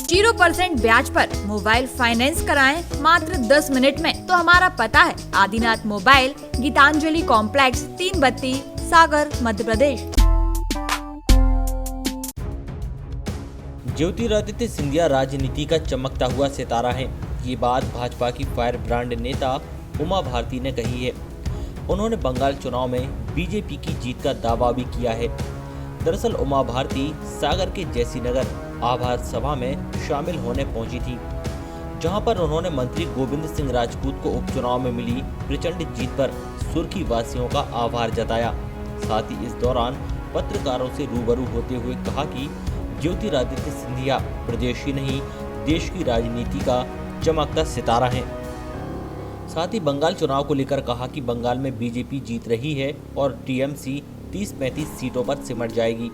0% ब्याज पर mobile finance कराएं मात्र 10 मिनट में। तो हमारा पता है आदिनाथ मोबाइल, गीतांजलि कॉम्प्लेक्स, 3 बत्ती, सागर, मध्य प्रदेश। ज्योतिरादित्य सिंधिया राजनीति का चमकता हुआ सितारा है। ये बात भाजपा की फायर ब्रांड नेता उमा भारती ने कही है। उन्होंने बंगाल चुनाव में बीजेपी की जीत का दावा भी किया है। दरअसल उमा भारती सागर के जैसी नगर आभार सभा में शामिल होने पहुंची थी, जहां पर उन्होंने मंत्री गोविंद सिंह राजपूत को उपचुनाव में मिली प्रचंड जीत पर सुर्खी वासियों का आभार जताया। साथ ही इस दौरान पत्रकारों से रूबरू होते हुए कहा कि ज्योतिरादित्य सिंधिया प्रदेश ही नहीं देश की राजनीति का चमकता सितारा है। साथ ही बंगाल चुनाव को लेकर कहा कि बंगाल में बीजेपी जीत रही है और टीएमसी 30-35 सीटों पर सिमट जाएगी।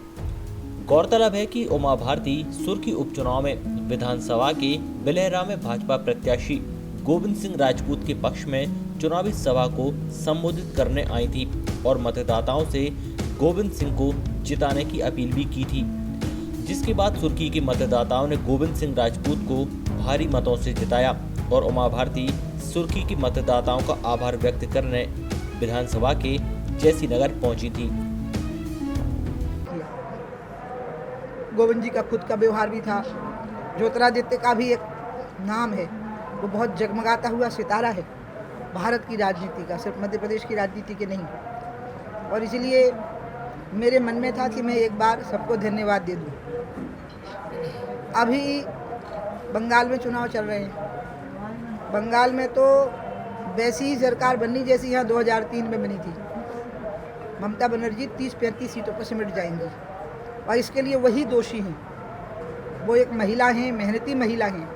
गौरतलब है कि उमा भारती सुर्खी उपचुनाव में विधानसभा के बिलहरा में भाजपा प्रत्याशी गोविंद सिंह राजपूत के पक्ष में चुनावी सभा को संबोधित करने आई थी और मतदाताओं से गोविंद सिंह को जिताने की अपील भी की थी, जिसके बाद सुर्खी के मतदाताओं ने गोविंद सिंह राजपूत को भारी मतों से जिताया और उमा भारती सुर्खी के मतदाताओं का आभार व्यक्त करने विधानसभा के जैसी नगर पहुंची थी। गोविंद जी का खुद का व्यवहार भी था। ज्योतिरादित्य का भी एक नाम है, वो बहुत जगमगाता हुआ सितारा है भारत की राजनीति का, सिर्फ मध्य प्रदेश की राजनीति के नहीं। और इसलिए मेरे मन में था कि मैं एक बार सबको धन्यवाद दे दूं। अभी बंगाल में चुनाव चल रहे हैं। बंगाल में तो वैसी ही सरकार बननी जैसी यहाँ 2003 में बनी थी। ममता बनर्जी 30-35 सीटों पर सिमट जाएंगी और इसके लिए वही दोषी हैं। वो एक महिला हैं, मेहनती महिला हैं,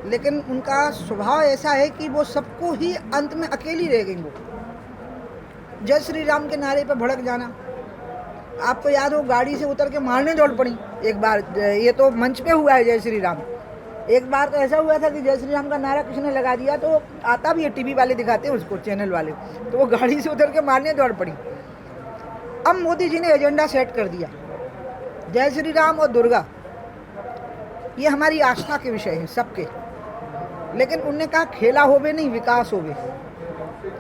लेकिन उनका स्वभाव ऐसा है कि वो सबको ही अंत में अकेली रह गई। वो जय श्री राम के नारे पर भड़क जाना, आपको याद हो गाड़ी से उतर के मारने दौड़ पड़ी एक बार। ये तो मंच पे हुआ है जय श्री राम। एक बार तो ऐसा हुआ था कि जय श्री राम का नारा किसी ने लगा दिया, तो आता भी है, टीवी वाले दिखाते हैं उसको, चैनल वाले, तो वो गाड़ी से उतर के मारने दौड़ पड़ी। अब मोदी जी ने एजेंडा सेट कर दिया, जय श्री राम और दुर्गा ये हमारी आस्था के विषय हैं सबके, लेकिन उनने कहा खेला होवे नहीं विकास होवे।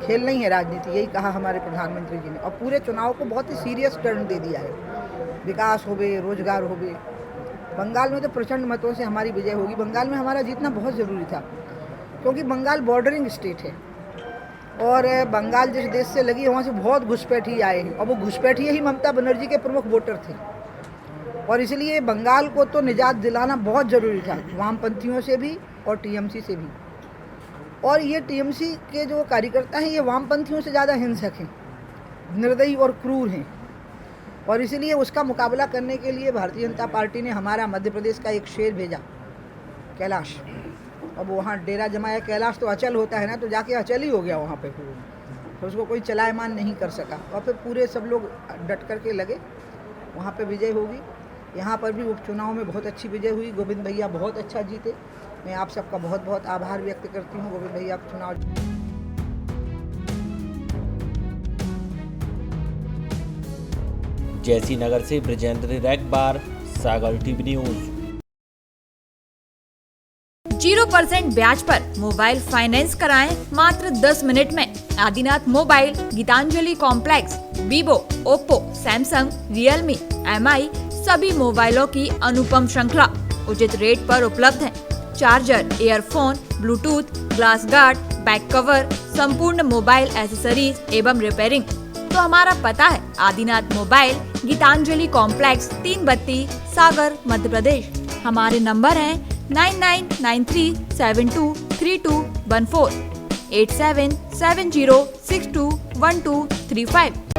खेल नहीं है राजनीति, यही कहा हमारे प्रधानमंत्री जी ने, और पूरे चुनाव को बहुत ही सीरियस टर्न दे दिया है। विकास होवे, रोजगार होवे। बंगाल में तो प्रचंड मतों से हमारी विजय होगी। बंगाल में हमारा जीतना बहुत ज़रूरी था, क्योंकि बंगाल बॉर्डरिंग स्टेट है और बंगाल जिस देश से लगी है वहाँ से बहुत घुसपैठी आए हैं, और वो घुसपैठी ही ममता बनर्जी के प्रमुख वोटर थे। और इसलिए बंगाल को तो निजात दिलाना बहुत ज़रूरी था, वामपंथियों से भी और टीएमसी से भी। और ये टीएमसी के जो कार्यकर्ता हैं ये वामपंथियों से ज़्यादा हिंसक हैं, निर्दयी और क्रूर हैं। और इसलिए उसका मुकाबला करने के लिए भारतीय जनता पार्टी ने हमारा मध्य प्रदेश का एक शेर भेजा, कैलाश। अब वहाँ डेरा जमाया। कैलाश तो अचल होता है ना, तो जाके अचल ही हो गया वहाँ पे, तो उसको कोई चलायमान नहीं कर सका। और फिर पूरे सब लोग डट करके लगे, वहाँ पे विजय होगी। यहाँ पर भी उपचुनाव में बहुत अच्छी विजय हुई। गोविंद भैया बहुत अच्छा जीते। मैं आप सबका बहुत बहुत आभार व्यक्त करती हूँ। गोविंद भैया चुनाव जैसी नगर से ब्रजेंद्र रैकबार, सागर टीवी न्यूज। 0% ब्याज पर मोबाइल फाइनेंस कराएं मात्र 10 मिनट में। Adinath mobile, Geetanjali complex, Vivo, Oppo, Samsung, Realme, MI सभी मोबाइलों की अनुपम श्रृंखला उचित रेट पर उपलब्ध है। Charger, earphone, Bluetooth, glass guard, back cover, संपूर्ण मोबाइल एसेसरीज एवं रिपेयरिंग। तो हमारा पता है आदिनाथ मोबाइल, गीतांजलि कॉम्प्लेक्स, 3 बत्ती, सागर, मध्य प्रदेश। हमारे नंबर हैं 9993723214, 8770621235।